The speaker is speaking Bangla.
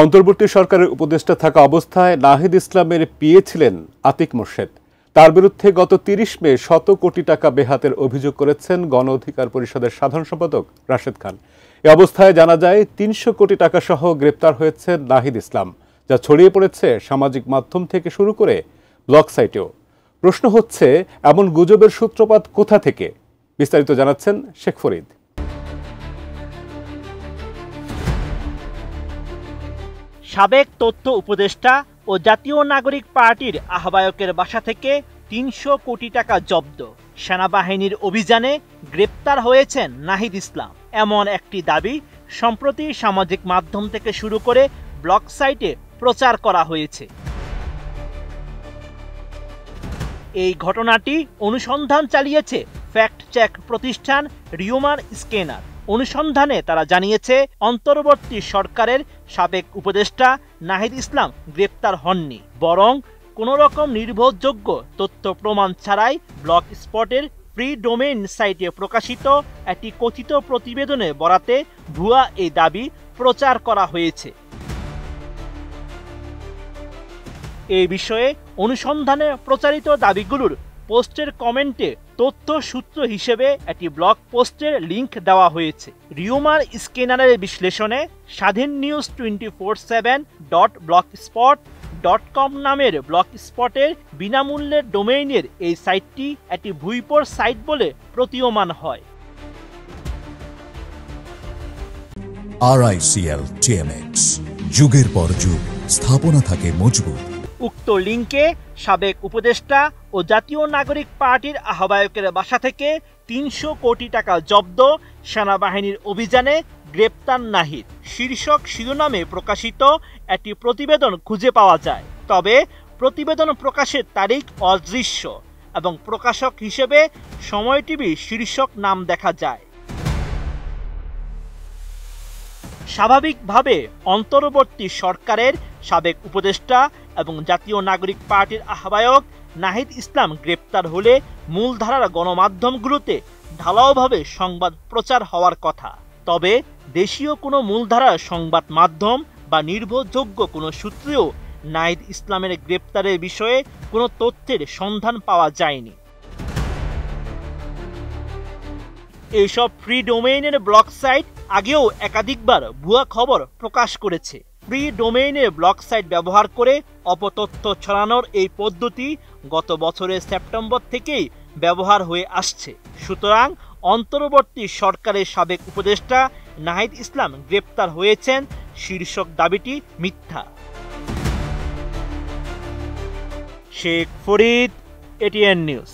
অন্তর্বর্তী সরকারের উপদেষ্টা থাকা অবস্থায় নাহিদ ইসলামের পিএ ছিলেন আতিক মোর্শেদ। তার বিরুদ্ধে গত ৩০ মে শত কোটি টাকা বেহাতের অভিযোগ করেছেন গণ অধিকার পরিষদের সাধারণ সম্পাদক রাশেদ খান। এ অবস্থায় জানা যায় ৩০০ কোটি টাকা সহ গ্রেপ্তার হয়েছেন নাহিদ ইসলাম, যা ছড়িয়ে পড়েছে সামাজিক মাধ্যম থেকে শুরু করে ব্লগ সাইটেও। প্রশ্ন হচ্ছে, এমন গুজবের সূত্রপাত কোথা থেকে? বিস্তারিত জানাচ্ছেন শেখ ফরিদ। সাবেক তথ্য উপদেষ্টা ও জাতীয় নাগরিক পার্টির আহ্বায়কের বাসা থেকে ৩০০ কোটি টাকা জব্দ। সেনাবাহিনীর অভিযানে গ্রেপ্তার হয়েছেন নাহিদ ইসলাম, এমন একটি দাবি সম্প্রতি সামাজিক মাধ্যম থেকে শুরু করে ব্লগ সাইটে প্রচার করা হয়েছে। এই ঘটনাটি অনুসন্ধান চালিয়েছে ফ্যাক্ট চেক প্রতিষ্ঠান রিউমার স্ক্যানার। অনুসন্ধানে তারা জানিয়েছে, অন্তর্বর্তী সরকারের সাবেক উপদেষ্টা নাহিদ ইসলাম গ্রেপ্তার হননি, বরং কোনো রকম নির্ভরযোগ্য তথ্য প্রমাণ ছাড়াই ব্লগ স্পটের ফ্রি ডোমেইন সাইটে প্রকাশিত একটি কথিত প্রতিবেদনে বরাতে ভুয়া এই দাবি প্রচার করা হয়েছে। এই বিষয়ে অনুসন্ধানে প্রচারিত দাবিগুলোর পোস্টের কমেন্টে তথ্য সূত্র হিসেবে একটি ব্লগ পোস্টের লিংক দেওয়া হয়েছে। রিউমার স্ক্যানারের বিশ্লেষণে স্বাধীন নিউজ 24/7.blogspot.com নামের ব্লগ স্পটের বিনামূল্যের ডোমেইনের এই সাইটটি একটি ভুইপোর সাইট বলে প্রতীয়মান হয়। RICL TMX, যুগের পর যুগ স্থাপনা থাকে মজবুত। উক্ত লিঙ্কে সাবেক উপদেষ্টা ও জাতীয় নাগরিক পার্টির আহ্বায়কের বাসা থেকে ৩০০ কোটি টাকা জব্দ, সেনাবাহিনীর অভিযানে গ্রেপ্তার নাহিদ শীর্ষক শিরোনামে প্রকাশিত একটি প্রতিবেদন খুঁজে পাওয়া যায়। তবে প্রতিবেদন প্রকাশের তারিখ অদৃশ্য এবং প্রকাশক হিসেবে সময় টিভি শীর্ষক নাম দেখা যায়। স্বাভাবিকভাবে অন্তর্বর্তী সরকারের সাবেক উপদেষ্টা এবং জাতীয় নাগরিক পার্টির আহ্বায়ক নাহিদ ইসলাম গ্রেপ্তার হলে মূলধারার গণমাধ্যমগুলোতে ঢালাওভাবে সংবাদ প্রচার হওয়ার কথা। তবে দেশীয় কোনো মূলধারার সংবাদ মাধ্যম বা নির্ভরযোগ্য কোনো সূত্রেও নাহিদ ইসলামের গ্রেপ্তারের বিষয়ে কোনো তথ্যের সন্ধান পাওয়া যায়নি। এইসব ফ্রি ডোমেইনের ব্লগ সাইট আগেও একাধিকবার ভুয়া খবর প্রকাশ করেছে। ফ্রি ডোমেইনের ব্লগ সাইট ব্যবহার করে অপতথ্য ছড়ানোর এই পদ্ধতি গত বছরের সেপ্টেম্বর থেকেই ব্যবহার হয়ে আসছে। সুতরাং অন্তর্বর্তী সরকারের সাবেক উপদেষ্টা নাহিদ ইসলাম গ্রেপ্তার হয়েছেন শীর্ষক দাবিটি মিথ্যা। Sheikh Farid, ATN news.